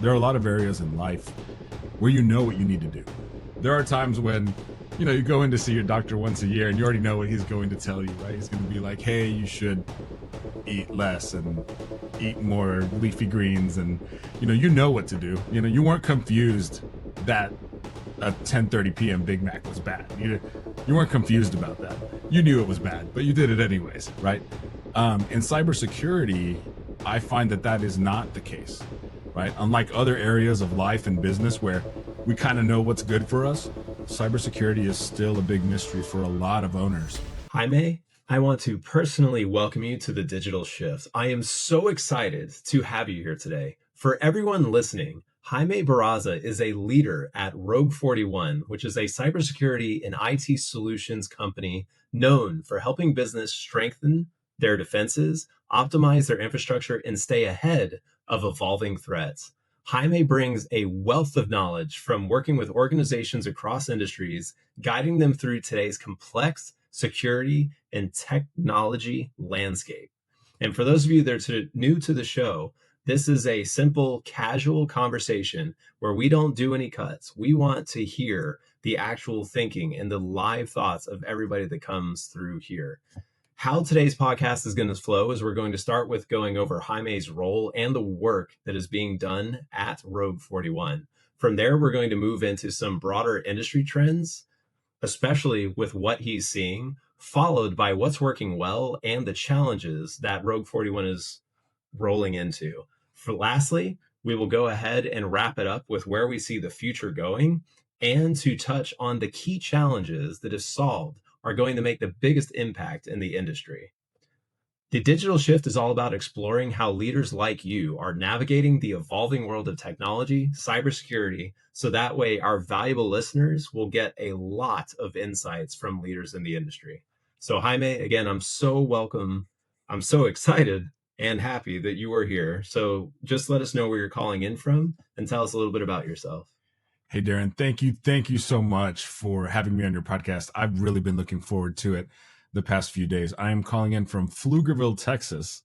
there are a lot of areas in life where you know what you need to do. There are times when, you go in to see your doctor once a year and you already know what he's going to tell you, right? He's going to be like, hey, you should eat less and eat more leafy greens. And, you know what to do. You weren't confused that a 10:30 p.m. Big Mac was bad. You weren't confused about that. You knew it was bad, but you did it anyways, right? In cybersecurity, I find that is not the case, right? Unlike other areas of life and business where we kind of know what's good for us, cybersecurity is still a big mystery for a lot of owners. Jaime, I want to personally welcome you to the Digital Shift. I am so excited to have you here today. For everyone listening, Jaime Barraza is a leader at Rogue 41, which is a cybersecurity and IT solutions company known for helping business strengthen their defenses, optimize their infrastructure, and stay ahead of evolving threats. Jaime brings a wealth of knowledge from working with organizations across industries, guiding them through today's complex security and technology landscape. And for those of you that are new to the show, this is a simple, casual conversation where we don't do any cuts. We want to hear the actual thinking and the live thoughts of everybody that comes through here. How today's podcast is going to flow is we're going to start with going over Jaime's role and the work that is being done at Rogue 41. From there, we're going to move into some broader industry trends, especially with what he's seeing, followed by what's working well and the challenges that Rogue 41 is rolling into. Lastly, we will go ahead and wrap it up with where we see the future going and to touch on the key challenges that, if solved, are going to make the biggest impact in the industry. The Digital Shift is all about exploring how leaders like you are navigating the evolving world of technology, cybersecurity, so that way our valuable listeners will get a lot of insights from leaders in the industry. So Jaime, again, I'm so excited and happy that you are here. So just let us know where you're calling in from and tell us a little bit about yourself. Hey, Darren, thank you. Thank you so much for having me on your podcast. I've really been looking forward to it the past few days. I am calling in from Pflugerville, Texas,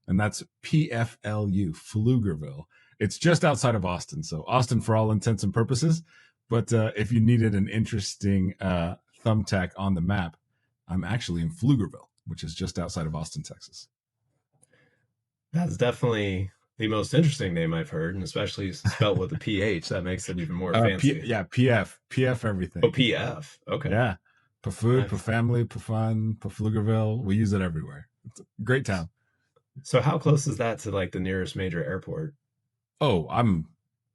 and that's PFLU, Pflugerville. It's just outside of Austin. So Austin for all intents and purposes. But if you needed an interesting thumbtack on the map, I'm actually in Pflugerville, which is just outside of Austin, Texas. That's definitely the most interesting name I've heard, and especially spelled with a PH. That makes it even more fancy. PF everything. Oh, PF. Okay. Yeah. Per food, per family, per fun, per Pflugerville. We use it everywhere. It's a great town. So how close is that to like the nearest major airport? Oh, I'm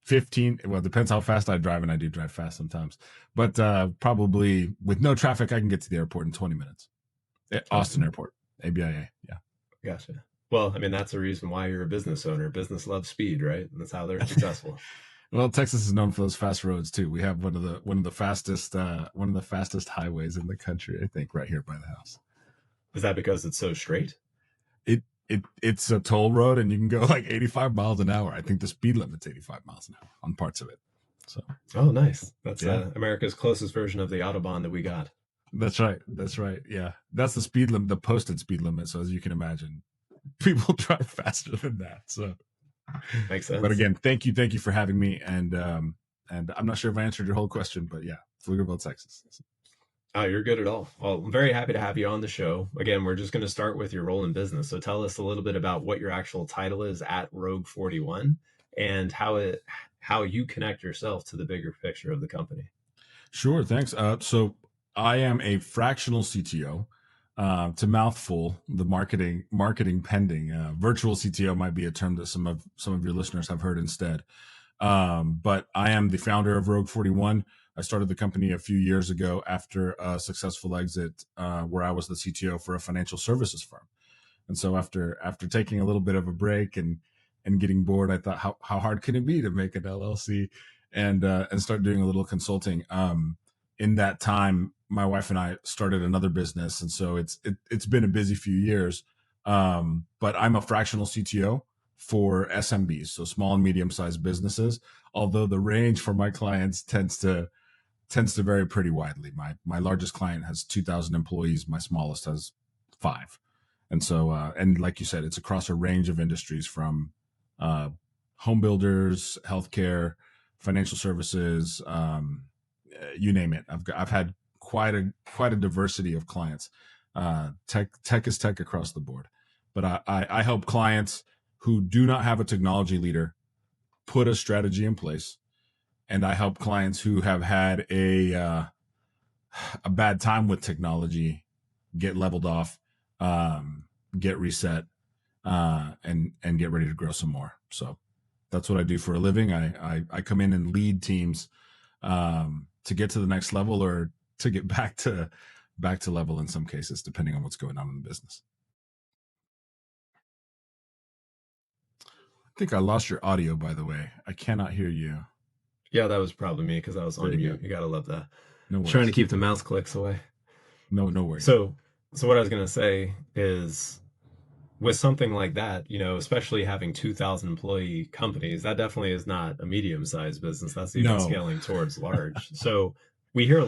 15. Well, it depends how fast I drive, and I do drive fast sometimes. But probably with no traffic, I can get to the airport in 20 minutes. Austin Airport, ABIA. Yeah. Gotcha. Well, I mean, that's the reason why you're a business owner. Business loves speed, right? And that's how they're successful. Well, Texas is known for those fast roads too. We have one of the fastest highways in the country, I think, right here by the house. Is that because it's so straight? It's a toll road, and you can go like 85 miles an hour. I think the speed limit's 85 miles an hour on parts of it. So. Oh, nice. That's America's closest version of the Autobahn that we got. That's right. Yeah, that's the speed limit, the posted speed limit. So as you can imagine, people drive faster than that. So makes sense. But again, thank you for having me. And I'm not sure if I answered your whole question, but yeah, Pflugerville, Texas. Oh, you're good at all. Well, I'm very happy to have you on the show. Again, we're just going to start with your role in business. So tell us a little bit about what your actual title is at Rogue 41 and how you connect yourself to the bigger picture of the company. Sure, thanks. So I am a fractional CTO. To mouthful, the marketing pending. Virtual CTO might be a term that some of your listeners have heard instead. But I am the founder of Rogue 41. I started the company a few years ago after a successful exit where I was the CTO for a financial services firm. And so after taking a little bit of a break and getting bored, I thought, how hard can it be to make an LLC and start doing a little consulting. In that time, my wife and I started another business, and so it's been a busy few years. But I'm a fractional CTO for SMBs, so small and medium sized businesses. Although the range for my clients tends to vary pretty widely. My largest client has 2,000 employees. My smallest has 5. And so, and like you said, it's across a range of industries from home builders, healthcare, financial services, you name it. I've had quite a diversity of clients. Tech is tech across the board, but I help clients who do not have a technology leader put a strategy in place, and I help clients who have had a bad time with technology get leveled off, get reset, and get ready to grow some more. So that's what I do for a living. I come in and lead teams to get to the next level, or to get back to level in some cases, depending on what's going on in the business. I think I lost your audio, by the way. I cannot hear you. Yeah, that was probably me because I was on mute. You gotta love that. No worries. Trying to keep the mouse clicks away. No worries. So what I was gonna say is, with something like that, especially having 2,000 employee companies, that definitely is not a medium-sized business. That's even scaling towards large. So we hear a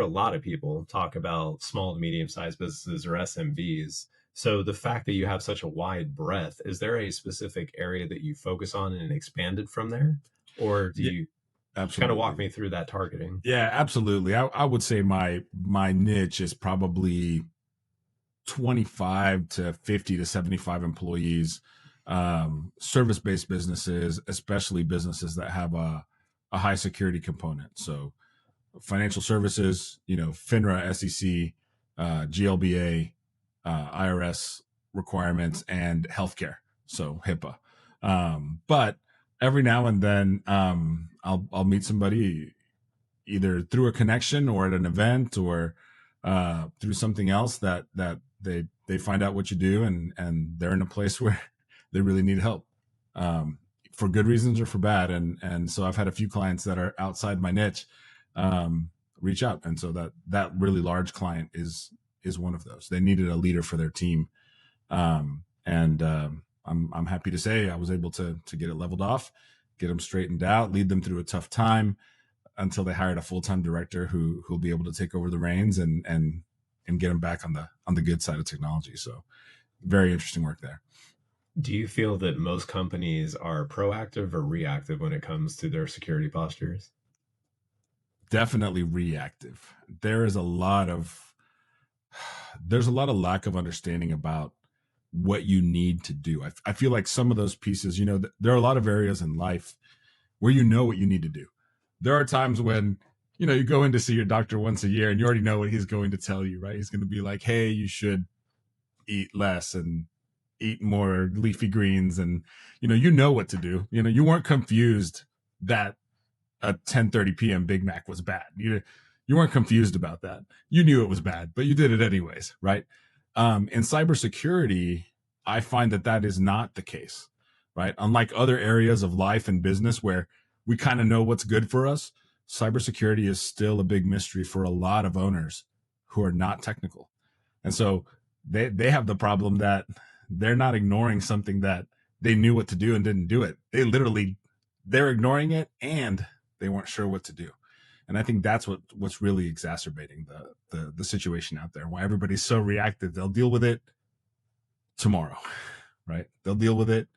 lot of people talk about small to medium-sized businesses, or SMBs. So the fact that you have such a wide breadth, is there a specific area that you focus on and expanded from there? Or do you kind of walk me through that targeting? Yeah, absolutely. I would say my niche is probably 25 to 50 to 75 employees, service-based businesses, especially businesses that have a high security component. So financial services, FINRA, SEC, GLBA, IRS requirements, and healthcare. So HIPAA. But every now and then, I'll meet somebody either through a connection or at an event, or through something else that they find out what you do, and they're in a place where they really need help, for good reasons or for bad. And so I've had a few clients that are outside my niche reach out, and so that really large client is one of those. They needed a leader for their team, and I'm happy to say I was able to get it leveled off, get them straightened out, lead them through a tough time, until they hired a full-time director who'll be able to take over the reins and get them back on the good side of technology. So very interesting work there. Do you feel that most companies are proactive or reactive when it comes to their security postures? Definitely reactive. There's a lot of lack of understanding about what you need to do. I feel like some of those pieces, there are a lot of areas in life where what you need to do. There are times when, you go in to see your doctor once a year and you already know what he's going to tell you, right? He's going to be like, hey, you should eat less and eat more leafy greens. And, you know what to do. You weren't confused that a 10:30 p.m. Big Mac was bad. You weren't confused about that. You knew it was bad, but you did it anyways, right? In cybersecurity, I find that is not the case, right? Unlike other areas of life and business where we kind of know what's good for us, cybersecurity is still a big mystery for a lot of owners who are not technical. And so they have the problem that they're not ignoring something that they knew what to do and didn't do it. They're ignoring it, and they weren't sure what to do. And I think that's what's really exacerbating the situation out there, why everybody's so reactive. They'll deal with it tomorrow, right? They'll deal with it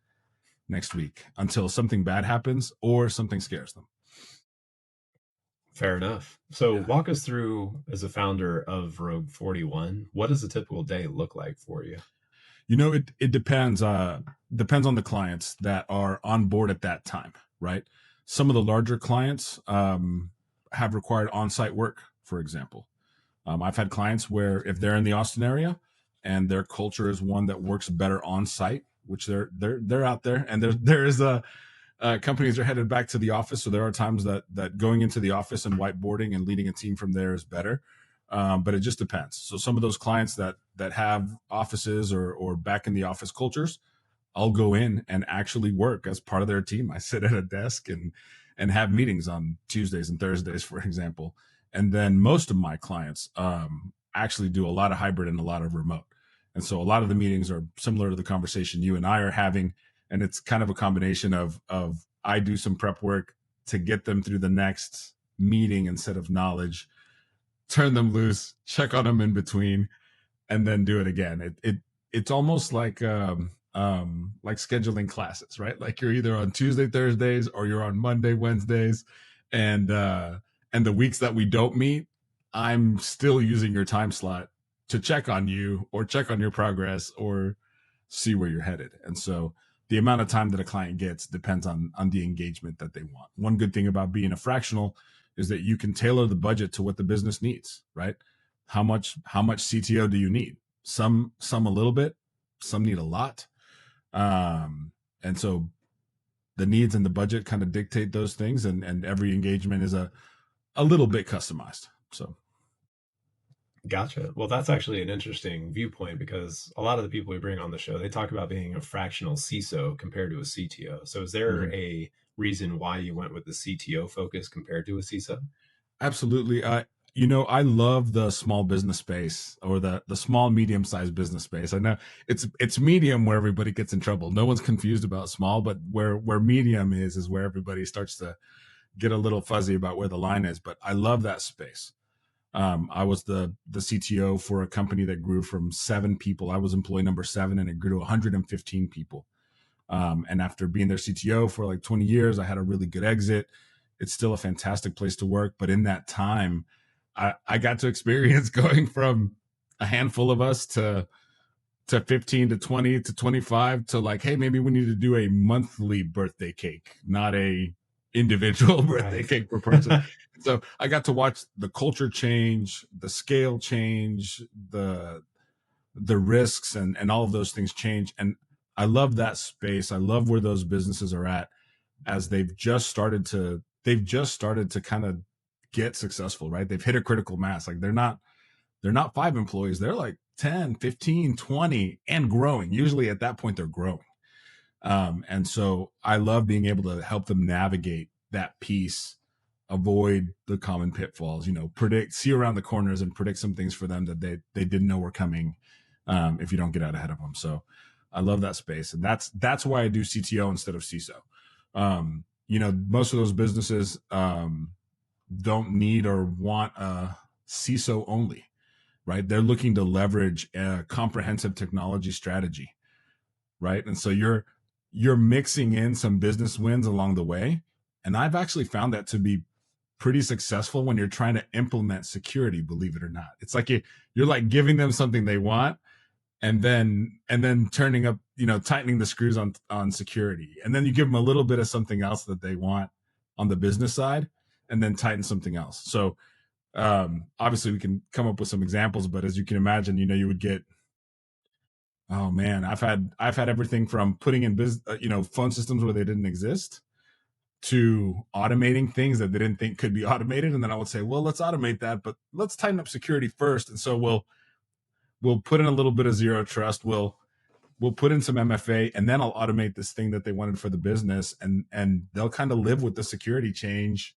next week until something bad happens or something scares them. Fair enough. So walk us through, as a founder of Rogue 41, what does a typical day look like for you? It depends. Depends on the clients that are on board at that time, right? Some of the larger clients have required on-site work, for example. I've had clients where if they're in the Austin area and their culture is one that works better on-site, which they're out there, and there is companies are headed back to the office. So there are times that going into the office and whiteboarding and leading a team from there is better. But it just depends. So some of those clients that have offices or back in the office cultures, I'll go in and actually work as part of their team. I sit at a desk and have meetings on Tuesdays and Thursdays, for example. And then most of my clients actually do a lot of hybrid and a lot of remote. And so a lot of the meetings are similar to the conversation you and I are having. And it's kind of a combination of I do some prep work to get them through the next meeting and set of knowledge, turn them loose, check on them in between, and then do it again. It's almost like like scheduling classes, right? Like you're either on Tuesday, Thursdays, or you're on Monday, Wednesdays, and the weeks that we don't meet, I'm still using your time slot to check on you or check on your progress or see where you're headed. And so the amount of time that a client gets depends on the engagement that they want. One good thing about being a fractional is that you can tailor the budget to what the business needs, right? How much CTO do you need? Some a little bit, some need a lot. And so the needs and the budget kind of dictate those things, and every engagement is a little bit customized. So Gotcha. Well, that's actually an interesting viewpoint because a lot of the people we bring on the show, they talk about being a fractional CISO compared to a CTO. So is there a reason why you went with the CTO focus compared to a CISO? Absolutely. I love the small business space, or the small, medium-sized business space. I know it's medium where everybody gets in trouble. No one's confused about small, but where medium is where everybody starts to get a little fuzzy about where the line is. But I love that space. I was the CTO for a company that grew from 7 people. I was employee number 7, and it grew to 115 people. And after being their CTO for like 20 years, I had a really good exit. It's still a fantastic place to work. But in that time, I got to experience going from a handful of us to 15 to 20 to 25 to like, hey, maybe we need to do a monthly birthday cake, not a individual birthday cake per person. So I got to watch the culture change, the scale change, the risks and all of those things change. And I love that space. I love where those businesses are at, as they've just started to kind of get successful, right? They've hit a critical mass. Like they're not 5 employees. They're like 10, 15, 20 and growing. Usually at that point they're growing. And so I love being able to help them navigate that piece, avoid the common pitfalls, see around the corners and predict some things for them that they didn't know were coming, if you don't get out ahead of them. So I love that space. And that's why I do CTO instead of CISO. Most of those businesses don't need or want a CISO only, right? They're looking to leverage a comprehensive technology strategy, right? And so you're mixing in some business wins along the way. And I've actually found that to be pretty successful when you're trying to implement security, believe it or not. It's like you're like giving them something they want, and then turning up, tightening the screws on security. And then you give them a little bit of something else that they want on the business side, and then tighten something else. So obviously we can come up with some examples, but as you can imagine, you would get, oh man, I've had everything from putting in phone systems where they didn't exist, to automating things that they didn't think could be automated. And then I would say, well, let's automate that, but let's tighten up security first. And so we'll put in a little bit of zero trust. We'll put in some MFA, and then I'll automate this thing that they wanted for the business, and they'll kind of live with the security change.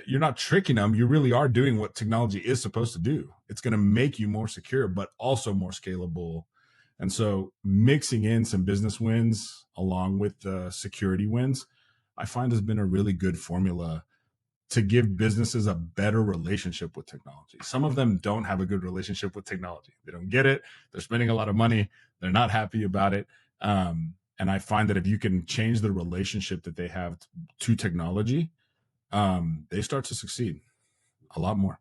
You're not tricking them. You really are doing what technology is supposed to do. It's going to make you more secure, but also more scalable. And so mixing in some business wins along with the security wins, I find has been a really good formula to give businesses a better relationship with technology. Some of them don't have a good relationship with technology. They don't get it. They're spending a lot of money. They're not happy about it. And I find that if you can change the relationship that they have to technology, they start to succeed a lot more.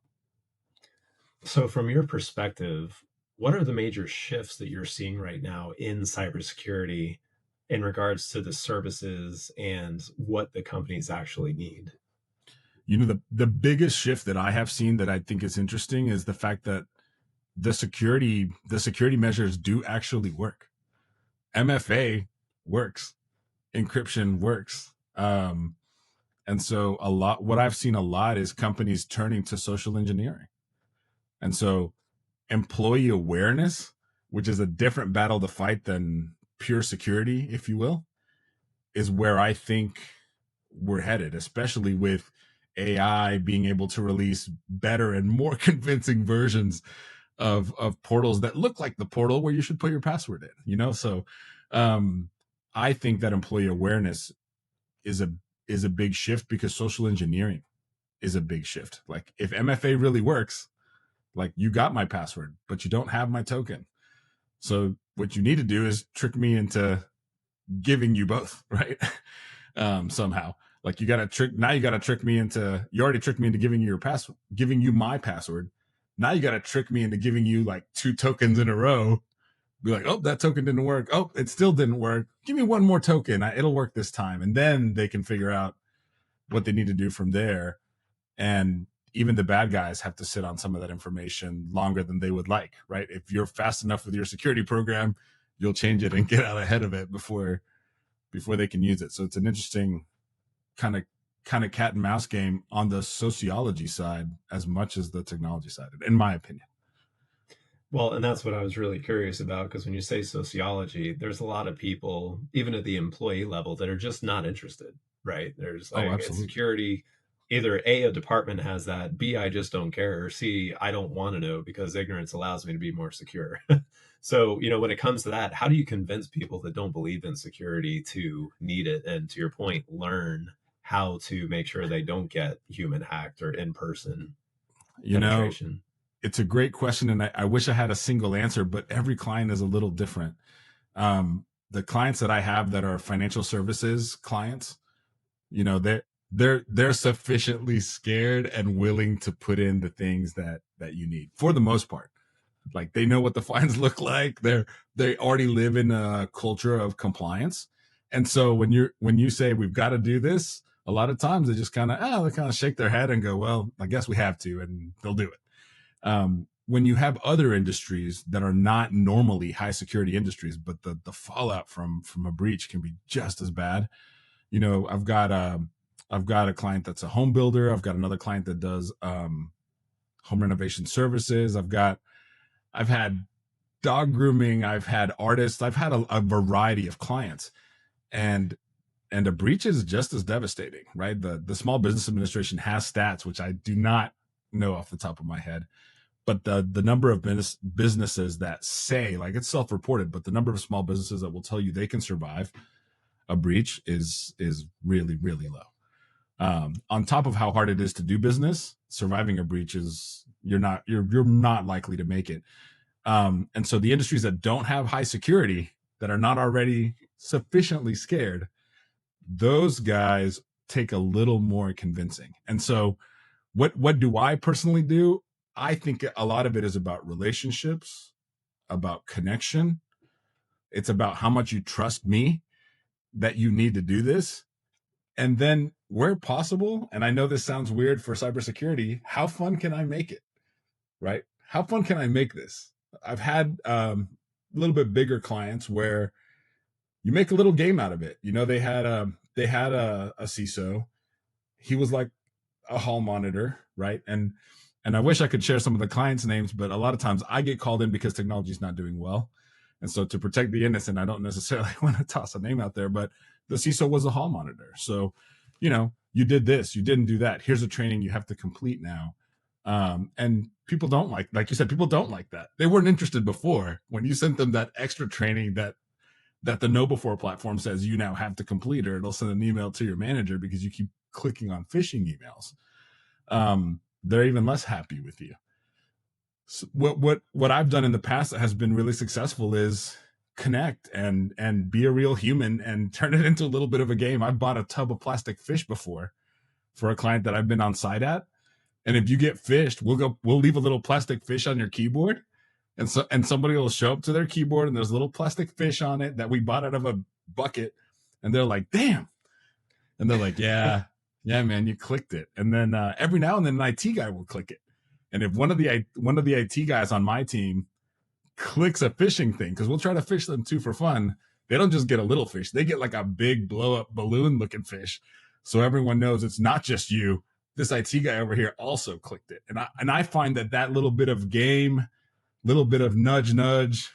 So from your perspective, what are the major shifts that you're seeing right now in cybersecurity in regards to the services and what the companies actually need? The biggest shift that I have seen that I think is interesting is the fact that the security measures do actually work. MFA works, encryption works. And so what I've seen a lot is companies turning to social engineering. And so employee awareness, which is a different battle to fight than pure security, if you will, is where I think we're headed, especially with AI being able to release better and more convincing versions of portals that look like the portal where you should put your password in, So I think that employee awareness is a big shift, because social engineering is a big shift. Like if MFA really works, like you got my password, but you don't have my token. So what you need to do is trick me into giving you both, right? Somehow. Like you got to trick me into, you already tricked me into giving you your password, giving you my password. Now you got to trick me into giving you like 2 tokens in a row. Be like, oh, that token didn't work. Oh, it still didn't work. Give me 1 more token. It'll work this time. And then they can figure out what they need to do from there. And even the bad guys have to sit on some of that information longer than they would like, right? If you're fast enough with your security program, you'll change it and get out ahead of it before they can use it. So it's an interesting kind of cat and mouse game on the sociology side as much as the technology side, in my opinion. Well, and that's what I was really curious about, because when you say sociology, there's a lot of people, even at the employee level, that are just not interested, right? There's like security, either A, department has that, B, I just don't care, or C, I don't want to know because ignorance allows me to be more secure. So, when it comes to that, how do you convince people that don't believe in security to need it? And to your point, learn how to make sure they don't get human hacked or in-person penetration? It's a great question, and I wish I had a single answer, but every client is a little different. The clients that I have that are financial services clients, they're sufficiently scared and willing to put in the things that you need for the most part. Like they know what the fines look like. They already live in a culture of compliance, and so when you say we've got to do this, a lot of times they just kind of shake their head and go, well, I guess we have to, and they'll do it. When you have other industries that are not normally high security industries, but the fallout from a breach can be just as bad. I've got a client that's a home builder. I've got another client that does home renovation services. I've had dog grooming. I've had artists. I've had a variety of clients, and a breach is just as devastating, right? The Small Business Administration has stats, which I do not know off the top of my head. But the number of businesses that say, like it's self-reported, but the number of small businesses that will tell you they can survive a breach is really, really low. On top of how hard it is to do business, surviving a breach is you're not likely to make it. And so the industries that don't have high security, that are not already sufficiently scared, those guys take a little more convincing. And so what do I personally do? I think a lot of it is about relationships, about connection. It's about how much you trust me that you need to do this. And then where possible, and I know this sounds weird for cybersecurity, how fun can I make it? Right? How fun can I make this? I've had a little bit bigger clients where you make a little game out of it. They had a CISO. He was like a hall monitor, right? And I wish I could share some of the clients' names, but a lot of times I get called in because technology is not doing well. And so to protect the innocent, I don't necessarily want to toss a name out there, but the CISO was a hall monitor. So, you did this, you didn't do that. Here's a training you have to complete now. And people don't like you said, people don't like that. They weren't interested before. When you sent them that extra training that the Know Before platform says you now have to complete, or it'll send an email to your manager because you keep clicking on phishing emails. They're even less happy with you. So what I've done in the past that has been really successful is connect and be a real human and turn it into a little bit of a game. I've bought a tub of plastic fish before for a client that I've been on site at. And if you get fished, we'll leave a little plastic fish on your keyboard. And somebody will show up to their keyboard and there's a little plastic fish on it that we bought out of a bucket. And they're like, damn. And they're like, yeah, man, you clicked it. And then every now and then an IT guy will click it. And if one of the IT guys on my team clicks a phishing thing, because we'll try to fish them too for fun, they don't just get a little fish. They get like a big blow up balloon looking fish. So everyone knows it's not just you. This IT guy over here also clicked it. And I find that little bit of game, little bit of nudge,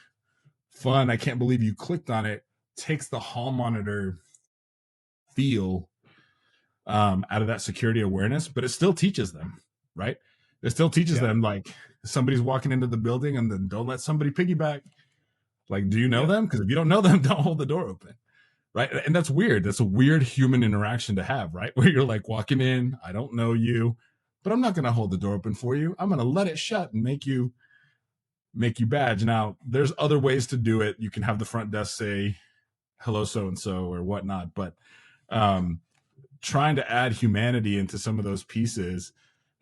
fun, I can't believe you clicked on it, takes the hall monitor feel out of that security awareness, but it still teaches them, right? It still teaches them, like, somebody's walking into the building and then don't let somebody piggyback. Like, do you know them? Because if you don't know them, don't hold the door open, right? And that's weird. That's a weird human interaction to have, right? Where you're like walking in, I don't know you, but I'm not going to hold the door open for you. I'm going to let it shut and make you make you badge. Now, there's other ways to do it. You can have the front desk say, hello, so-and-so or whatnot. But trying to add humanity into some of those pieces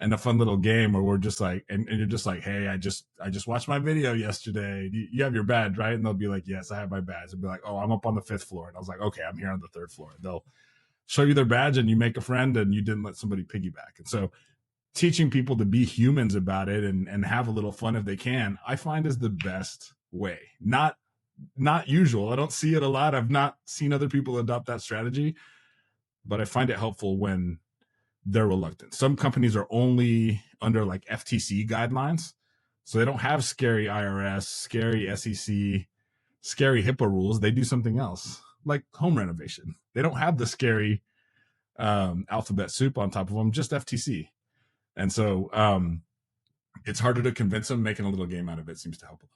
and a fun little game where we're just like, and you're just like, hey, I just watched my video yesterday. You have your badge, right? And they'll be like, yes, I have my badge. They'll be like, oh, I'm up on the 5th floor. And I was like, okay, I'm here on the 3rd floor. And they'll show you their badge and you make a friend and you didn't let somebody piggyback. And so teaching people to be humans about it and have a little fun if they can, I find is the best way. Not usual. I don't see it a lot. I've not seen other people adopt that strategy, but I find it helpful when they're reluctant. Some companies are only under like FTC guidelines. So they don't have scary IRS, scary SEC, scary HIPAA rules. They do something else, like home renovation. They don't have the scary alphabet soup on top of them, just FTC. And so it's harder to convince them. Making a little game out of it seems to help a lot.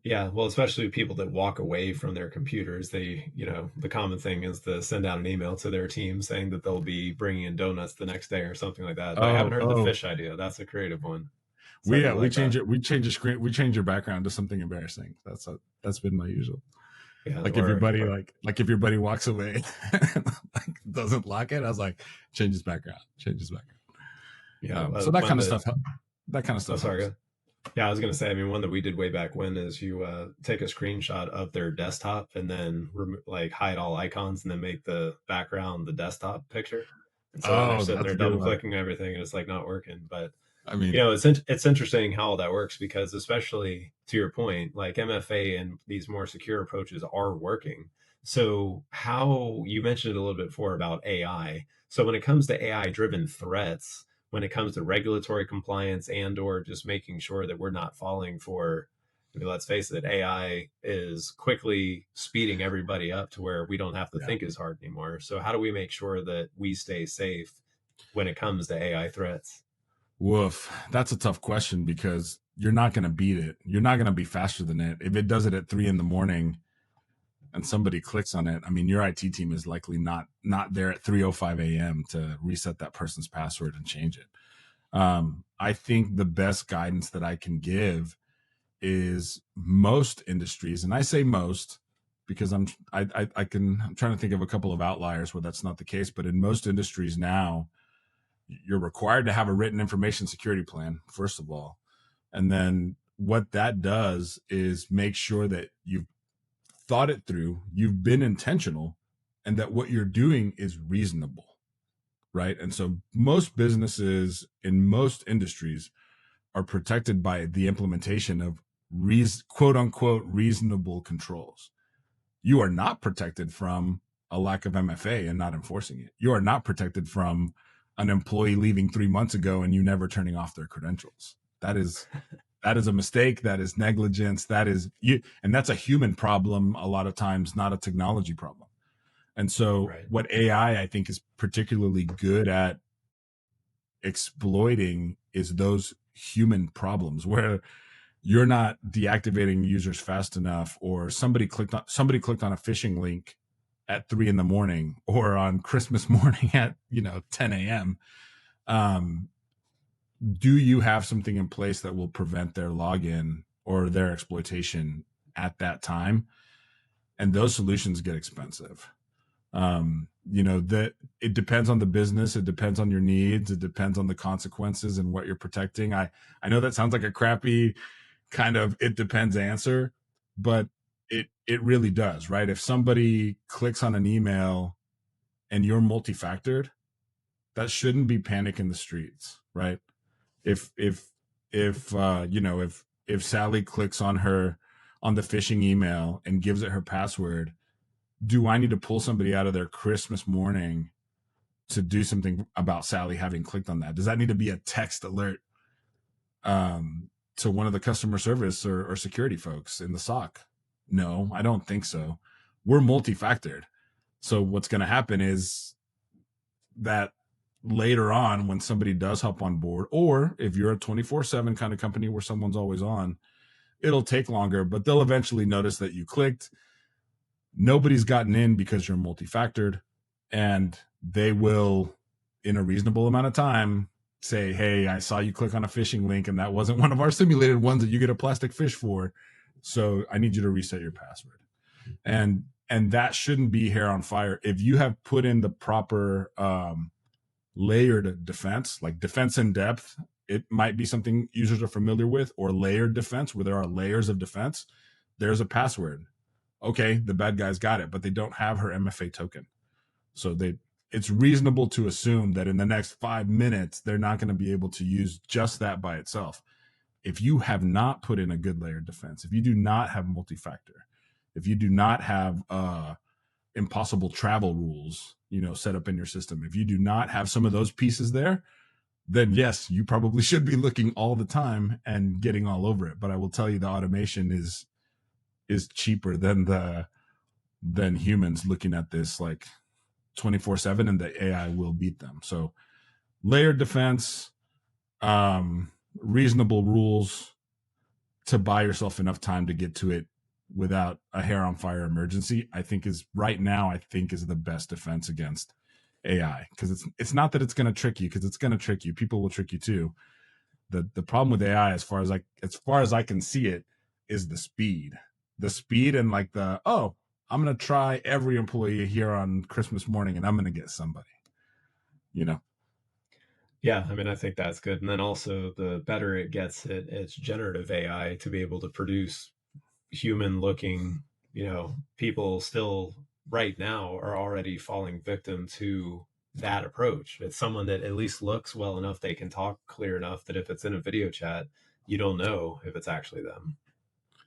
Yeah, well, especially people that walk away from their computers, they, the common thing is to send out an email to their team saying that they'll be bringing in donuts the next day or something like that. But I haven't heard the fish idea. That's a creative one. So we change it. We change the screen. We change your background to something embarrassing. That's been my usual. Yeah, like if your buddy walks away, like doesn't lock it. I was like, change his background. Yeah. So that kind of stuff. That kind of stuff. Sorry. Yeah, I was going to say, one that we did way back when is you take a screenshot of their desktop and then hide all icons and then make the background the desktop picture. And so they're double clicking everything and it's like not working. But it's interesting how that works because especially to your point, like MFA and these more secure approaches are working. So how you mentioned it a little bit before about AI. So when it comes to AI driven threats, when it comes to regulatory compliance and or just making sure that we're not falling for, let's face it, AI is quickly speeding everybody up to where we don't have to think as hard anymore. So how do we make sure that we stay safe when it comes to AI threats? Woof. That's a tough question because you're not going to beat it. You're not going to be faster than it. If it does it at 3 a.m. and somebody clicks on it, your IT team is likely not there at 3:05 a.m. to reset that person's password and change it. I think the best guidance that I can give is most industries, and I say most because I'm trying to think of a couple of outliers where that's not the case, but in most industries now, you're required to have a written information security plan, first of all. And then what that does is make sure that you've thought it through, you've been intentional, and that what you're doing is reasonable, right? And so most businesses in most industries are protected by the implementation of quote unquote reasonable controls. You are not protected from a lack of MFA and not enforcing it. You are not protected from an employee leaving 3 months ago and you never turning off their credentials. That is a mistake. That is negligence. And that's a human problem a lot of times, not a technology problem. And so what AI, I think, is particularly good at exploiting is those human problems where you're not deactivating users fast enough, or somebody clicked on a phishing link at 3 a.m. or on Christmas morning at 10 a.m. Do you have something in place that will prevent their login or their exploitation at that time? And those solutions get expensive. That it depends on the business, it depends on your needs, it depends on the consequences and what you're protecting. I know that sounds like a crappy kind of it depends answer, but it really does, right? If somebody clicks on an email and you're multi-factored, that shouldn't be panic in the streets, right? If Sally clicks on the phishing email and gives it her password, do I need to pull somebody out of their Christmas morning to do something about Sally having clicked on that? Does that need to be a text alert to one of the customer service or security folks in the SOC? No, I don't think so. We're multi-factored. So what's going to happen is that later on, when somebody does hop on board, or if you're a 24/7 kind of company where someone's always on, it'll take longer, but they'll eventually notice that you clicked. Nobody's gotten in because you're multi-factored, and they will, in a reasonable amount of time, say, hey, I saw you click on a phishing link and that wasn't one of our simulated ones that you get a plastic fish for. So I need you to reset your password. And that shouldn't be hair on fire. If you have put in the proper layered defense, like defense in depth, it might be something users are familiar with, or layered defense where there are layers of defense. There's a password. Okay, the bad guys got it, but they don't have her MFA token. So it's reasonable to assume that in the next 5 minutes, they're not going to be able to use just that by itself. If you have not put in a good layered defense, if you do not have multi-factor, if you do not have impossible travel rules, set up in your system, if you do not have some of those pieces there, then yes, you probably should be looking all the time and getting all over it. But I will tell you, the automation is cheaper than humans looking at this like 24/7, and the AI will beat them. So layered defense, reasonable rules to buy yourself enough time to get to it without a hair on fire emergency, I think is the best defense against AI. Because it's not that it's going to trick you, because it's going to trick you. People will trick you too. The problem with AI, as far as I can see it, is the speed and like I'm going to try every employee here on Christmas morning and I'm going to get somebody, Yeah, I mean, I think that's good. And then also, the better it gets its generative AI to be able to produce human looking, people still right now are already falling victim to that approach. It's someone that at least looks well enough, they can talk clear enough that if it's in a video chat, you don't know if it's actually them.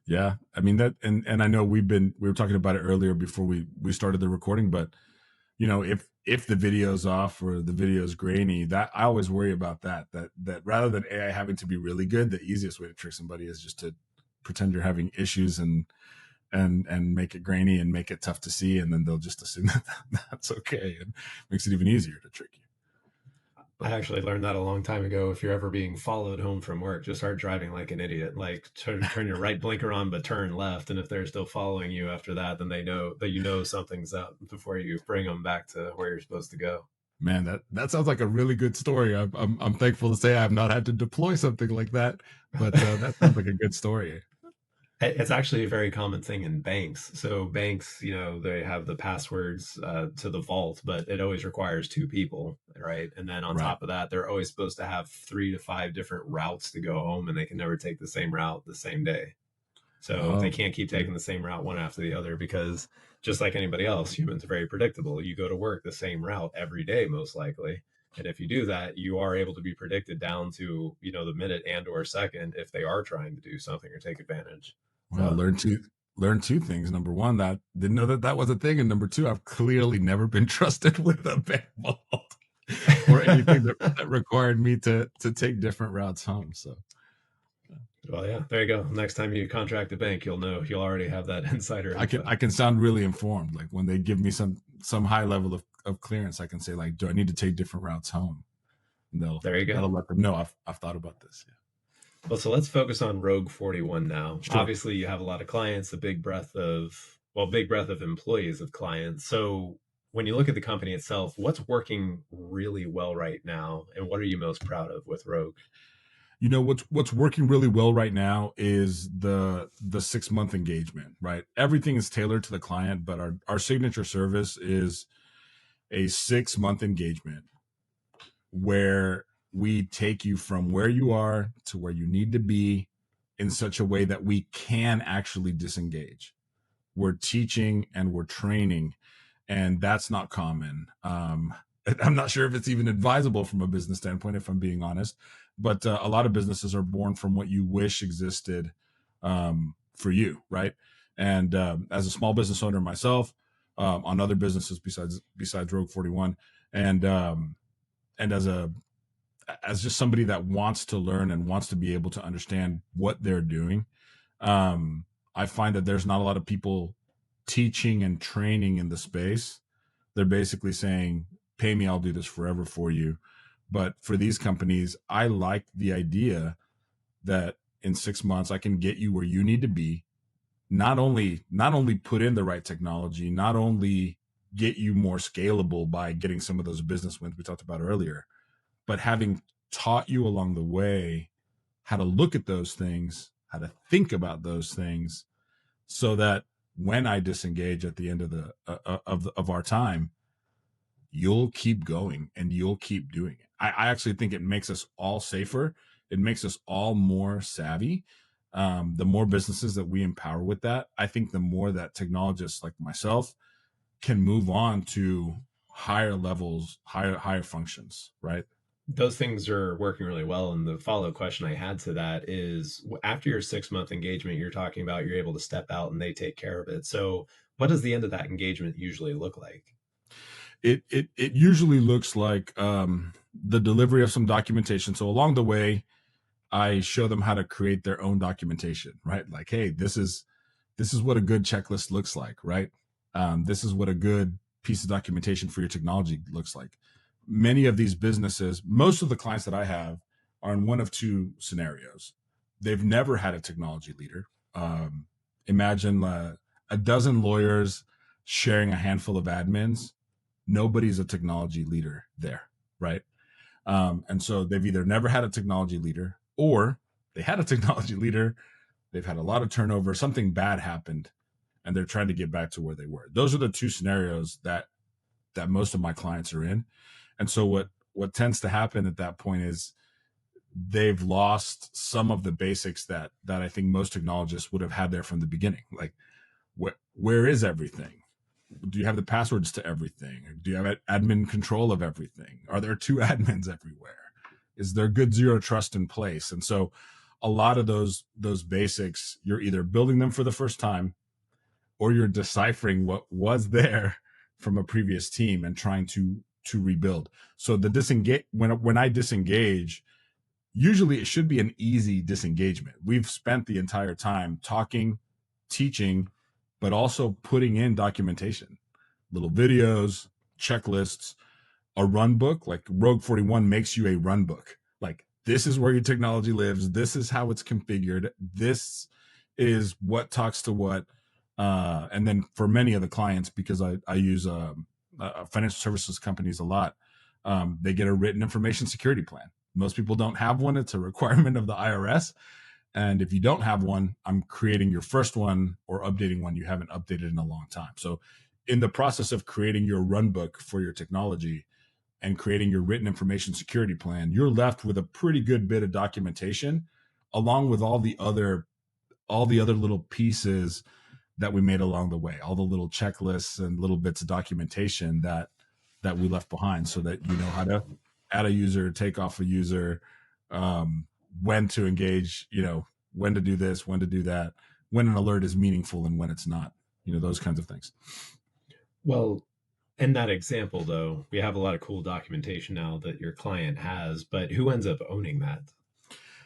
Yeah, I mean that, and I know we were talking about it earlier before we started the recording, but if the video's off or the video's grainy, that I always worry about that rather than AI having to be really good, the easiest way to trick somebody is just to pretend you're having issues and make it grainy and make it tough to see, and then they'll just assume that that's okay, and makes it even easier to trick you. I actually learned that a long time ago. If you're ever being followed home from work, just start driving like an idiot. Like turn your right blinker on, but turn left. And if they're still following you after that, then they know that something's up before you bring them back to where you're supposed to go. Man, that sounds like a really good story. I'm thankful to say I've not had to deploy something like that, but that sounds like a good story. It's actually a very common thing in banks. So banks, they have the passwords to the vault, but it always requires two people, right? And then on top of that, they're always supposed to have 3 to 5 different routes to go home, and they can never take the same route the same day. So they can't keep taking the same route one after the other, because just like anybody else, humans are very predictable. You go to work the same route every day, most likely. And if you do that, you are able to be predicted down to, the minute and or second if they are trying to do something or take advantage. Well, I learned two things. Number one, that didn't know that was a thing. And number two, I've clearly never been trusted with a bank vault or anything that required me to take different routes home. So, well, yeah, there you go. Next time you contract a bank, you'll already have that insider info. I can sound really informed. Like when they give me some high level of clearance, I can say like, do I need to take different routes home? And there you go. That'll let them know I've thought about this. Yeah. Well, so let's focus on Rogue 41 now. Sure. Obviously, you have a lot of clients, a big breadth of employees of clients. So when you look at the company itself, what's working really well right now, and what are you most proud of with Rogue? What's working really well right now is the 6-month engagement, right? Everything is tailored to the client, but our signature service is a 6-month engagement where we take you from where you are to where you need to be in such a way that we can actually disengage. We're teaching and we're training, and that's not common. I'm not sure if it's even advisable from a business standpoint, if I'm being honest, but a lot of businesses are born from what you wish existed for you, right? And as a small business owner myself, on other businesses besides Rogue 41, and as just somebody that wants to learn and wants to be able to understand what they're doing, I find that there's not a lot of people teaching and training in the space. They're basically saying, pay me, I'll do this forever for you. But for these companies, I like the idea that in 6 months, I can get you where you need to be. Not only put in the right technology, not only get you more scalable by getting some of those business wins we talked about earlier, but having taught you along the way how to look at those things, how to think about those things, so that when I disengage at the end of the of our time, you'll keep going and you'll keep doing it. I actually think it makes us all safer. It makes us all more savvy. The more businesses that we empower with that, I think the more that technologists like myself can move on to higher levels, higher functions, right? Those things are working really well. And the follow-up question I had to that is, after your 6-month engagement, you're talking about you're able to step out and they take care of it. So what does the end of that engagement usually look like? It usually looks like the delivery of some documentation. So along the way, I show them how to create their own documentation, right? Like, hey, this is what a good checklist looks like, right? This is what a good piece of documentation for your technology looks like. Many of these businesses, most of the clients that I have, are in one of two scenarios. They've never had a technology leader. Imagine a dozen lawyers sharing a handful of admins. Nobody's a technology leader there, right? And so they've either never had a technology leader, or they had a technology leader, they've had a lot of turnover, something bad happened, and they're trying to get back to where they were. Those are the two scenarios that most of my clients are in. And so what tends to happen at that point is they've lost some of the basics that I think most technologists would have had there from the beginning. Like, where is everything? Do you have the passwords to everything? Do you have admin control of everything? Are there two admins everywhere? Is there good zero trust in place? And so a lot of those basics, you're either building them for the first time, or you're deciphering what was there from a previous team and trying to rebuild. So the disengage, when I disengage, usually it should be an easy disengagement. We've spent the entire time talking, teaching, but also putting in documentation, little videos, checklists, a run book. Like Rogue 41 makes you a run book. Like, this is where your technology lives. This is how it's configured. This is what talks to what. And then for many of the clients, because I use financial services companies a lot, they get a written information security plan. Most people don't have one. It's a requirement of the IRS. And if you don't have one, I'm creating your first one or updating one you haven't updated in a long time. So in the process of creating your run book for your technology and creating your written information security plan, you're left with a pretty good bit of documentation, along with all the other little pieces that we made along the way, all the little checklists and little bits of documentation that we left behind, so that you know how to add a user, take off a user, when to engage, when to do this, when to do that, when an alert is meaningful and when it's not, those kinds of things. Well, in that example, though, we have a lot of cool documentation now that your client has, but who ends up owning that?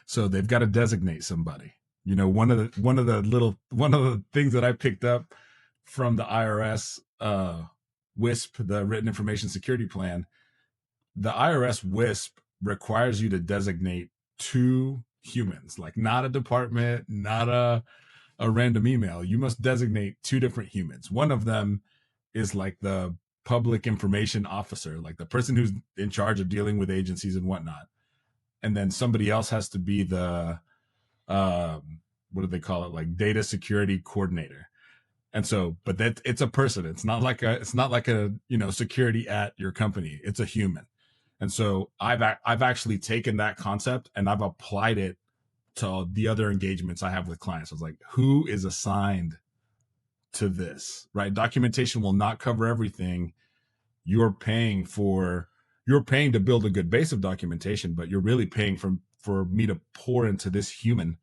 So they've got to designate somebody. One of the things that I picked up from the IRS WISP, the written information security plan, the IRS WISP requires you to designate two humans, like not a department, not a random email. You must designate two different humans. One of them is like the public information officer, like the person who's in charge of dealing with agencies and whatnot. And then somebody else has to be the, what do they call it? Like data security coordinator. And so, but that it's a person. It's not like a security at your company. It's a human. And so I've actually taken that concept and I've applied it to the other engagements I have with clients. I was like, who is assigned to this, right? Documentation will not cover everything. You're paying to build a good base of documentation, but you're really paying for me to pour into this human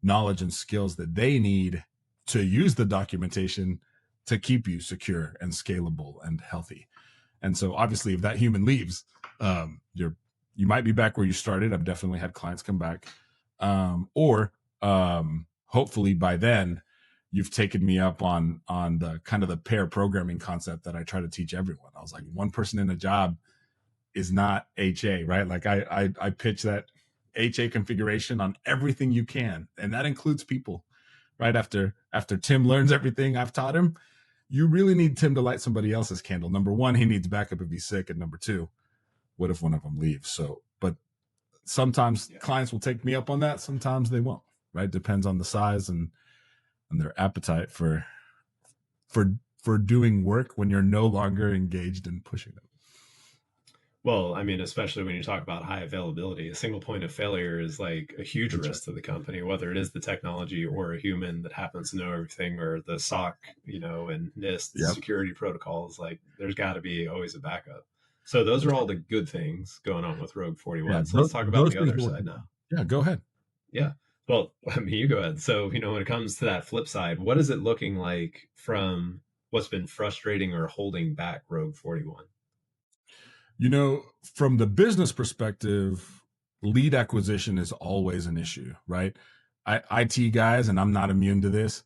knowledge and skills that they need to use the documentation to keep you secure and scalable and healthy. And so obviously if that human leaves, you might be back where you started. I've definitely had clients come back. Or hopefully by then you've taken me up on the kind of the pair programming concept that I try to teach everyone. I was like, one person in a job is not HA, right? Like I pitch that HA configuration on everything you can. And that includes people, right? After Tim learns everything I've taught him, you really need Tim to light somebody else's candle. Number one, he needs backup if he's sick. And number two, what if one of them leaves? So, but sometimes clients will take me up on that. Sometimes they won't, right? Depends on the size and their appetite for doing work when you're no longer engaged in pushing them. Well, I mean, especially when you talk about high availability, a single point of failure is like a huge risk to the company, whether it is the technology or a human that happens to know everything, or the SOC, and NIST security protocols. Like, there's got to be always a backup. So those are all the good things going on with Rogue 41. Yeah, So let's talk about the other side now. Yeah, go ahead. Yeah. Well, I mean, you go ahead. So, when it comes to that flip side, what is it looking like from what's been frustrating or holding back Rogue 41? From the business perspective, lead acquisition is always an issue, right? IT guys, and I'm not immune to this.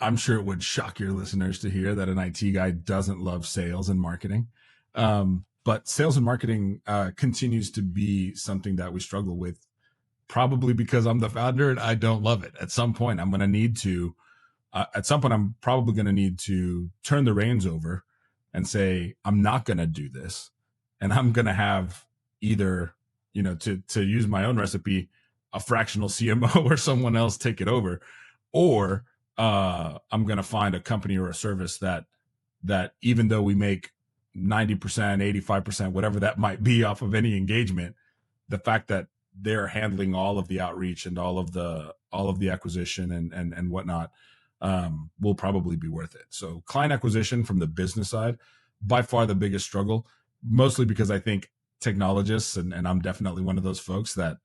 I'm sure it would shock your listeners to hear that an IT guy doesn't love sales and marketing. But sales and marketing continues to be something that we struggle with, probably because I'm the founder and I don't love it. At some point, I'm probably going to need to turn the reins over and say, I'm not going to do this. And I'm going to have either, to use my own recipe, a fractional CMO or someone else take it over, or I'm going to find a company or a service that even though we make 90%, 85%, whatever that might be off of any engagement, the fact that they're handling all of the outreach and all of the acquisition and whatnot, will probably be worth it. So client acquisition from the business side, by far the biggest struggle, mostly because I think technologists, and I'm definitely one of those folks that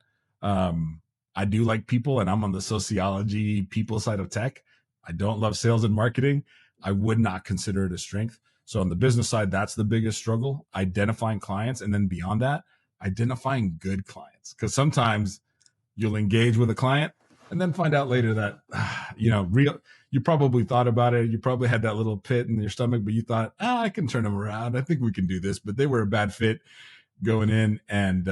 I do like people, and I'm on the sociology people side of tech. I don't love sales and marketing. I would not consider it a strength. So on the business side, that's the biggest struggle, identifying clients. And then beyond that, identifying good clients. Because sometimes you'll engage with a client and then find out later that, you probably thought about it. You probably had that little pit in your stomach, but you thought, I can turn them around. I think we can do this. But they were a bad fit going in. And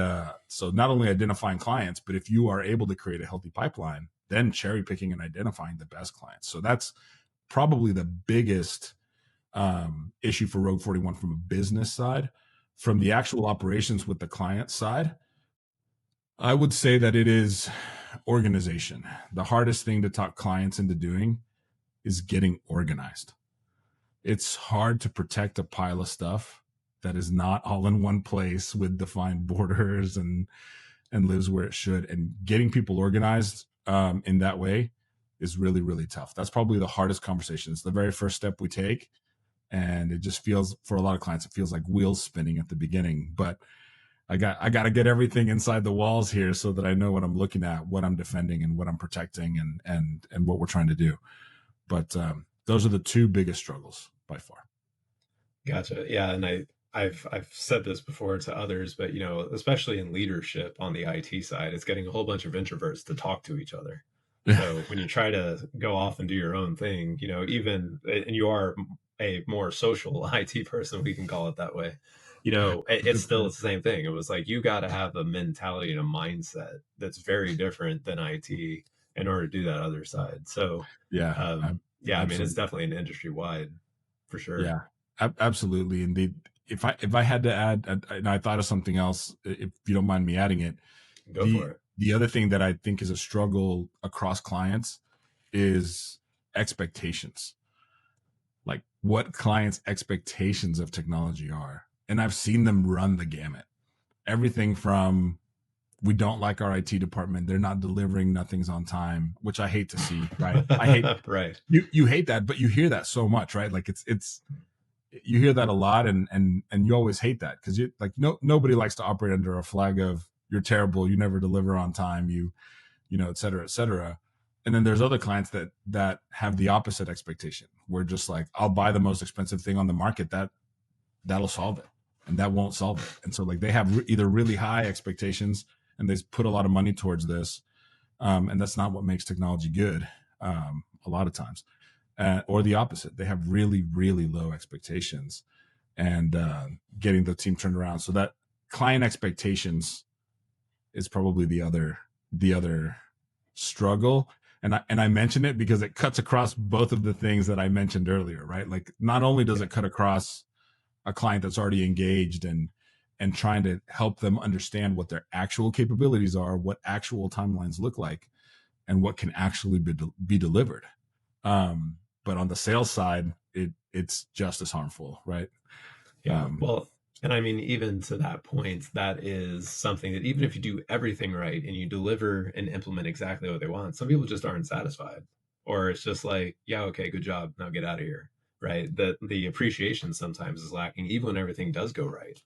so not only identifying clients, but if you are able to create a healthy pipeline, then cherry picking and identifying the best clients. So that's probably the biggest issue for Rogue 41 from a business side. From the actual operations with the client side, I would say that it is organization. The hardest thing to talk clients into doing is getting organized. It's hard to protect a pile of stuff that is not all in one place with defined borders and lives where it should. And getting people organized in that way is really, really tough. That's probably the hardest conversation. It's the very first step we take. And it just feels, for a lot of clients, it feels like wheels spinning at the beginning. But I got to get everything inside the walls here so that I know what I'm looking at, what I'm defending, and what I'm protecting, and what we're trying to do. But those are the two biggest struggles by far. Gotcha. Yeah, and I've said this before to others, but especially in leadership on the IT side, it's getting a whole bunch of introverts to talk to each other. So when you try to go off and do your own thing, and you are a more social IT person, we can call it that way. It's still the same thing. It was like, you got to have a mentality and a mindset that's very different than IT in order to do that other side. So I mean, it's definitely an industry wide for sure. Yeah, absolutely. Indeed. If I had to add, and I thought of something else, if you don't mind me adding it, go for it. The other thing that I think is a struggle across clients is expectations. Like what clients' expectations of technology are. And I've seen them run the gamut. Everything from, we don't like our IT department, they're not delivering, nothing's on time, which I hate to see, right? I hate right. You hate that, but you hear that so much, right? Like it's you hear that a lot, and you always hate that because you like nobody likes to operate under a flag of you're terrible, you never deliver on time, you know, et cetera, et cetera. And then there's other clients that have the opposite expectation. We're just like, I'll buy the most expensive thing on the market that'll solve it, and that won't solve it. And so like they have either really high expectations and they put a lot of money towards this, and that's not what makes technology good a lot of times, or the opposite. They have really, really low expectations, and getting the team turned around. So that client expectations is probably the other struggle. And I mention it because it cuts across both of the things that I mentioned earlier, right? Like not only does it cut across a client that's already engaged and and trying to help them understand what their actual capabilities are, what actual timelines look like, and what can actually be delivered. But on the sales side, it's just as harmful, right? Yeah. Well, and I mean, even to that point, that is something that even if you do everything right and you deliver and implement exactly what they want, some people just aren't satisfied. Or it's just like, yeah, okay, good job. Now get out of here. Right. The appreciation sometimes is lacking, even when everything does go right.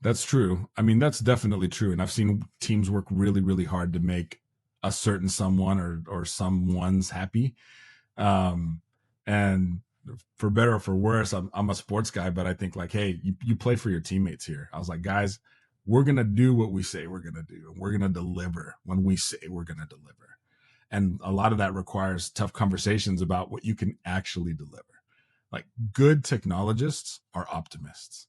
That's true. I mean, that's definitely true. And I've seen teams work really, really hard to make a certain someone or someone's happy. And for better or for worse, I'm a sports guy, but I think like, hey, you play for your teammates here. I was like, guys, we're going to do what we say we're going to do. And we're going to deliver when we say we're going to deliver. And a lot of that requires tough conversations about what you can actually deliver. Like good technologists are optimists.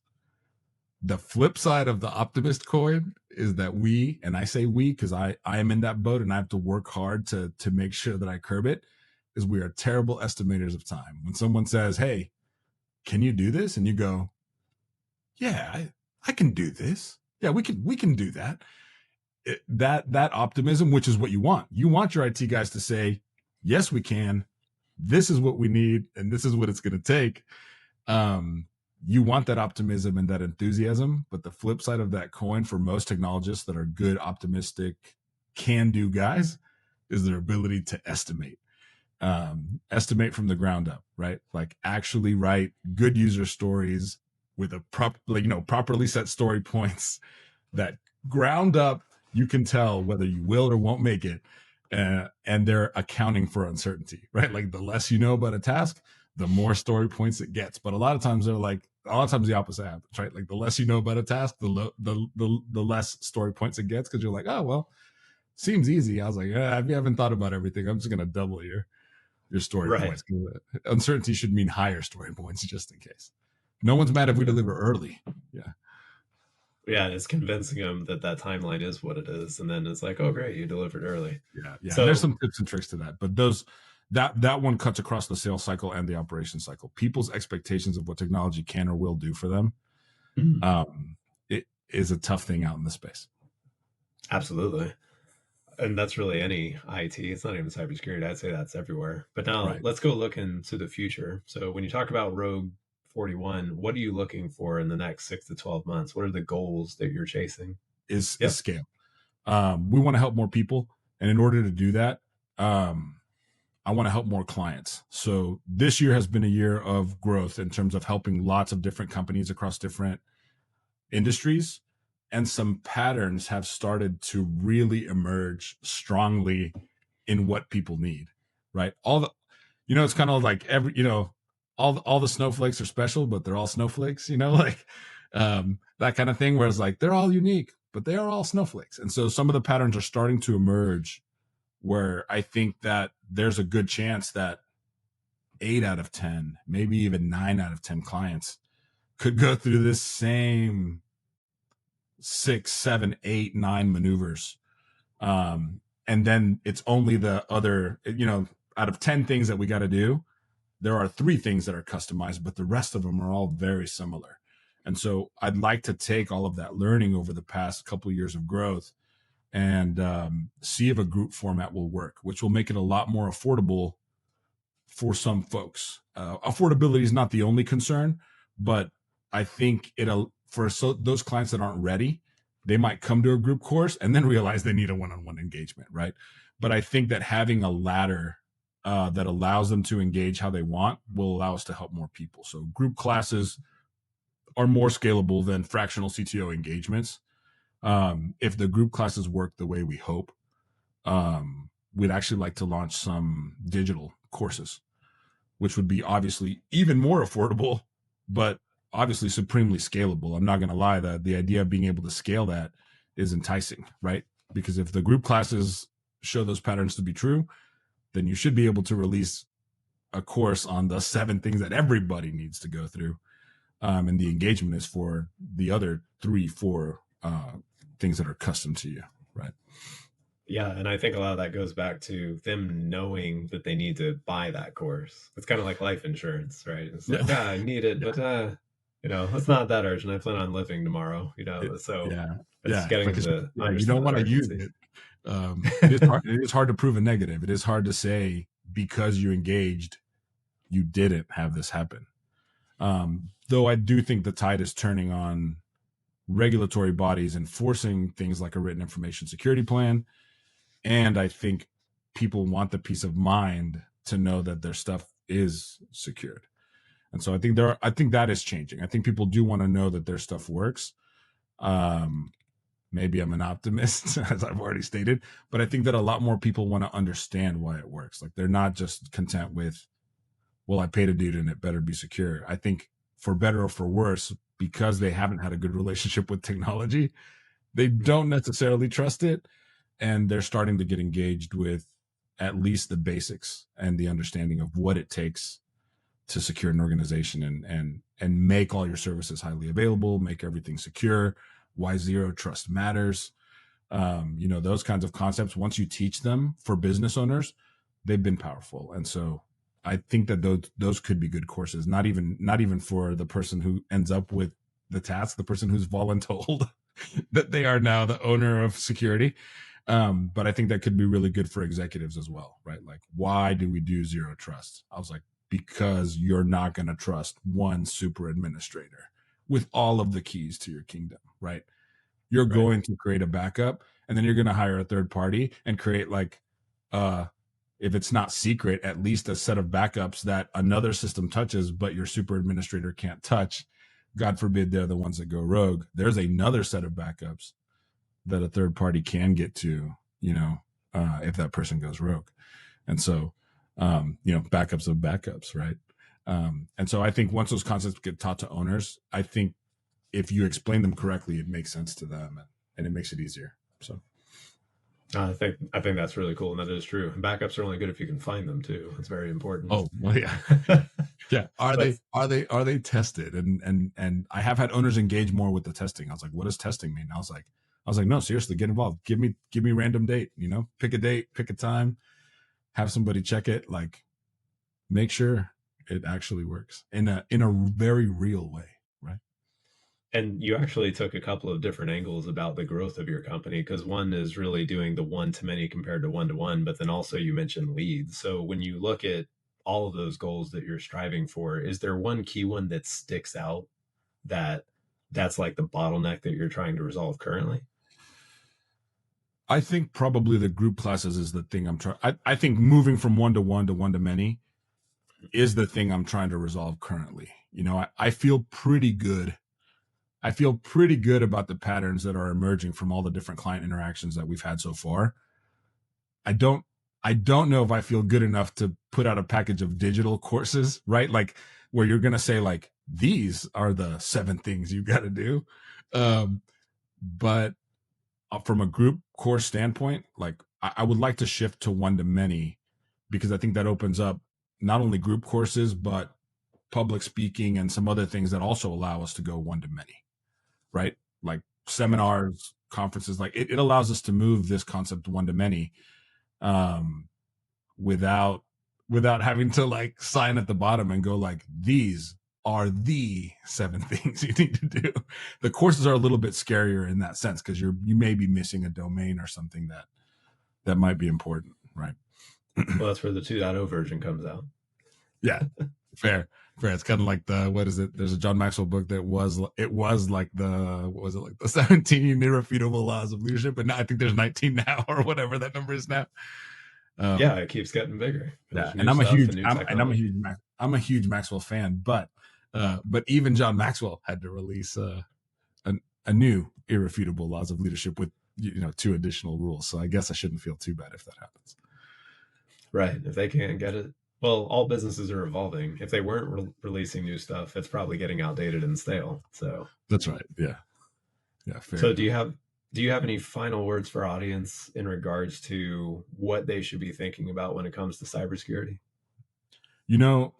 The flip side of the optimist coin is that we, and I say we because I am in that boat and I have to work hard to make sure that I curb it, is we are terrible estimators of time. When someone says, hey, can you do this? And you go, yeah, I can do this. Yeah, we can do that. That optimism, which is what you want. You want your IT guys to say, yes, we can. This is what we need, and this is what it's going to take. You want that optimism and that enthusiasm, but the flip side of that coin for most technologists that are good, optimistic, can-do guys is their ability to estimate. Estimate from the ground up, right? Like actually write good user stories with a properly set story points that ground up you can tell whether you will or won't make it, and they're accounting for uncertainty, right? Like the less you know about a task, the more story points it gets. But a lot of times the opposite happens, right? Like the less you know about a task, the less story points it gets because you're like, oh well, seems easy. I was like, if you haven't thought about everything, I'm just gonna double your story Right. points. Uncertainty should mean higher story points just in case. No one's mad if we deliver early. Yeah. Yeah, it's convincing them that that timeline is what it is, and then it's like, oh, great, you delivered early. Yeah. And there's So, some tips and tricks to that, but that one cuts across the sales cycle and the operation cycle. People's expectations of what technology can or will do for them, it is a tough thing out in the space. absolutely. And that's really any IT. It's not even cybersecurity. I'd say that's everywhere. But now Right. let's go look into the future. So when you talk about Rogue 41, what are you looking for in the next 6 to 12 months? What are the goals that you're chasing? Is Yep. scale. We want to help more people, and in order to do that, I want to help more clients. So this year has been a year of growth in terms of helping lots of different companies across different industries. And some patterns have started to really emerge strongly in what people need, right? It's kind of like all the snowflakes are special, but they're all snowflakes, like that kind of thing, where it's like, they're all unique, but they are all snowflakes. And so some of the patterns are starting to emerge where I think that there's a good chance that 8 out of 10, maybe even 9 out of 10 clients could go through this same 6, 7, 8, 9 maneuvers. And then it's only the other, out of 10 things that we got to do, there are 3 things that are customized, but the rest of them are all very similar. And so I'd like to take all of that learning over the past couple of years of growth and see if a group format will work, which will make it a lot more affordable for some folks. Affordability is not the only concern, but I think those clients that aren't ready, they might come to a group course and then realize they need a one-on-one engagement, right? But I think that having a ladder that allows them to engage how they want will allow us to help more people. So group classes are more scalable than fractional CTO engagements. If the group classes work the way we hope, we'd actually like to launch some digital courses, which would be obviously even more affordable, but obviously supremely scalable. I'm not going to lie, that the idea of being able to scale that is enticing, right? Because if the group classes show those patterns to be true, then you should be able to release a course on the 7 things that everybody needs to go through. And the engagement is for the other 3, 4 things that are custom to you, right? Yeah, and I think a lot of that goes back to them knowing that they need to buy that course. It's kind of like life insurance, right? It's like, Yeah. I need it, Yeah. but It's not that urgent. I plan on living tomorrow, so Yeah, it's yeah. It's like getting to yeah, you don't understand want the to use urgency. it. It is hard. It is hard to prove a negative. It is hard to say because you engaged, you didn't have this happen. Though I do think the tide is turning on regulatory bodies enforcing things like a written information security plan. And I think people want the peace of mind to know that their stuff is secured. And so I think that is changing. I think people do want to know that their stuff works. Um, Maybe I'm an optimist, as I've already stated, but I think that a lot more people want to understand why it works. Like they're not just content with, well, I paid a dude and it better be secure. I think for better or for worse, because they haven't had a good relationship with technology, they don't necessarily trust it. And they're starting to get engaged with at least the basics and the understanding of what it takes to secure an organization and make all your services highly available, make everything secure, why zero trust matters. Those kinds of concepts, once you teach them for business owners, they've been powerful. And so I think that those could be good courses, not even for the person who ends up with the task, the person who's voluntold that they are now the owner of security. But I think that could be really good for executives as well, right? Like, why do we do zero trust? I was like, because you're not going to trust one super administrator with all of the keys to your kingdom, right? You're Right. going to create a backup, and then you're going to hire a third party and create like, if it's not secret, at least a set of backups that another system touches, but your super administrator can't touch. God forbid they're the ones that go rogue. There's another set of backups that a third party can get to, if that person goes rogue. And so, backups of backups, right? And so I think once those concepts get taught to owners, I think if you explain them correctly, it makes sense to them and it makes it easier. So I think that's really cool, and that is true. And backups are only good if you can find them too. It's very important. oh well, yeah. Yeah. But Are they tested? And I have had owners engage more with the testing. I was like, what does testing mean? I was like, no, seriously, get involved. Give me random date, pick a date, pick a time, have somebody check it, like make sure it actually works in a very real way, right? and you actually took a couple of different angles about the growth of your company, because one is really doing the one to many compared to one, but then also you mentioned leads. So when you look at all of those goals that you're striving for, is there one key one that sticks out that that's like the bottleneck that you're trying to resolve currently? I think probably the group classes is the thing I'm trying. I think moving from one to one to many is the thing I'm trying to resolve currently. I feel pretty good. I feel pretty good about the patterns that are emerging from all the different client interactions that we've had so far. I don't I don't know if I feel good enough to put out a package of digital courses, right? Like where you're going to say like these are the 7 things you got to do. But from a group course standpoint, like I would like to shift to one to many because I think that opens up not only group courses but public speaking and some other things that also allow us to go one to many, right? Like seminars, conferences, like it allows us to move this concept one to many um, without having to like sign at the bottom and go like these are the 7 things you need to do. The courses are a little bit scarier in that sense because you may be missing a domain or something that might be important, right? Well, that's where the 2.0 version comes out. Yeah, fair. It's kind of like the what is it? There's a John Maxwell book that was like the what was it like the 17 irrefutable laws of leadership, but now I think there's 19 now or whatever that number is now. Yeah, it keeps getting bigger. Yeah, There's and new stuff and new technology. I'm a huge Maxwell fan, but even John Maxwell had to release a new irrefutable laws of leadership with 2 additional rules. So I guess I shouldn't feel too bad if that happens. Right. If they can't get it, well, all businesses are evolving. If they weren't releasing new stuff, it's probably getting outdated and stale. So That's right. Yeah. Yeah. Fair So enough. do you have any final words for our audience in regards to what they should be thinking about when it comes to cybersecurity? You know,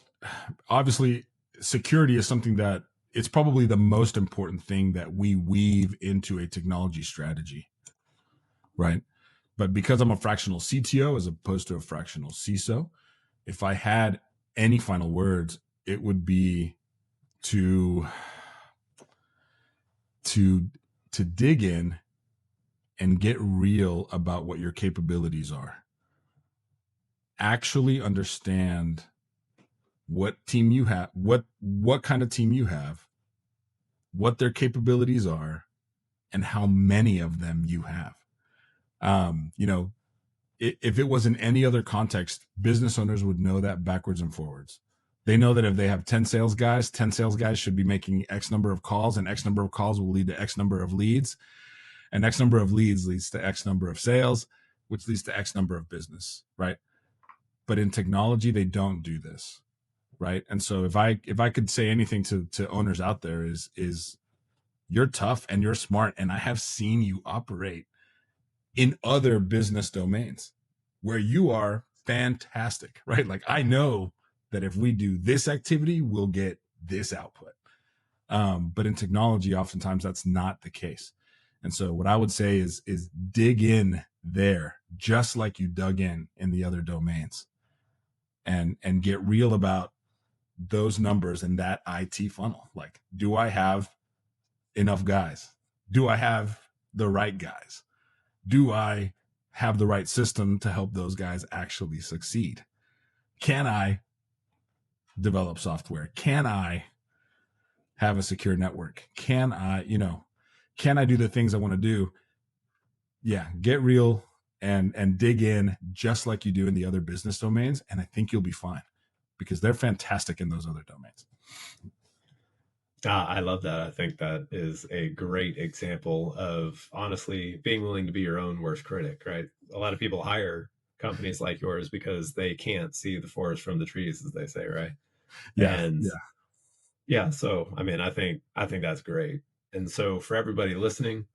obviously, security is something that it's probably the most important thing that we weave into a technology strategy, right? But because I'm a fractional CTO as opposed to a fractional CISO, if I had any final words, it would be to to dig in and get real about what your capabilities are. Actually understand what team you have, what kind of team you have, what their capabilities are, and how many of them you have. If it was in any other context, business owners would know that backwards and forwards. They know that if they have 10 sales guys should be making X number of calls, and X number of calls will lead to X number of leads, and X number of leads leads to X number of sales, which leads to X number of business, right? But in technology, they don't do this, right? And so if I could say anything to owners out there is you're tough and you're smart, and I have seen you operate in other business domains where you are fantastic, right? Like, I know that if we do this activity, we'll get this output. But in technology, oftentimes that's not the case. And so what I would say is dig in there, just like you dug in the other domains, and get real about those numbers and that IT funnel. Like, do I have enough guys? Do I have the right guys? Do I have the right system to help those guys actually succeed? Can I develop software? Can I have a secure network? Can I do the things I want to do? Yeah, get real and dig in just like you do in the other business domains. And I think you'll be fine, because they're fantastic in those other domains. I love that. I think that is a great example of, honestly, being willing to be your own worst critic, right? A lot of people hire companies like yours because they can't see the forest from the trees, as they say, right? Yeah. So, I mean, I think that's great. And so for everybody listening,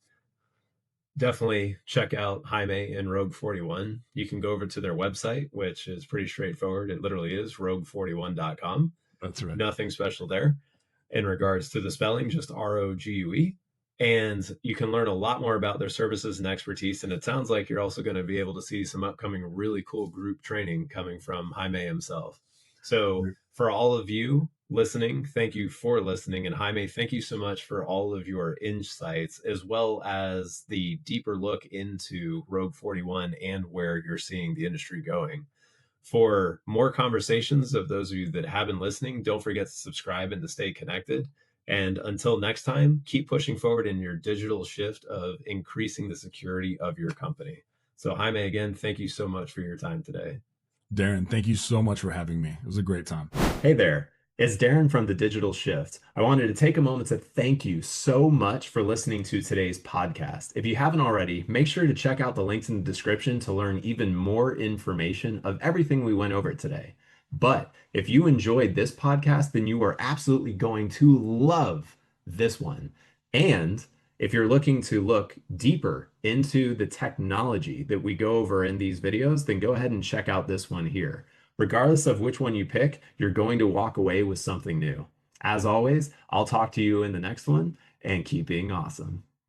definitely check out Jaime and Rogue 41. You can go over to their website, which is pretty straightforward. It literally is rogue41.com. That's right. Nothing special there. In regards to the spelling, just ROGUE. And you can learn a lot more about their services and expertise. And it sounds like you're also going to be able to see some upcoming really cool group training coming from Jaime himself. So for all of you listening, thank you for listening. And Jaime, thank you so much for all of your insights, as well as the deeper look into Rogue 41 and where you're seeing the industry going. For more conversations of those of you that have been listening, don't forget to subscribe and to stay connected. And until next time, keep pushing forward in your digital shift of increasing the security of your company. So Jaime, again, thank you so much for your time today. Darren, thank you so much for having me. It was a great time. Hey there. It's Darren from The Digital Shift. I wanted to take a moment to thank you so much for listening to today's podcast. If you haven't already, make sure to check out the links in the description to learn even more information of everything we went over today. But if you enjoyed this podcast, then you are absolutely going to love this one. And if you're looking to look deeper into the technology that we go over in these videos, then go ahead and check out this one here. Regardless of which one you pick, you're going to walk away with something new. As always, I'll talk to you in the next one, and keep being awesome.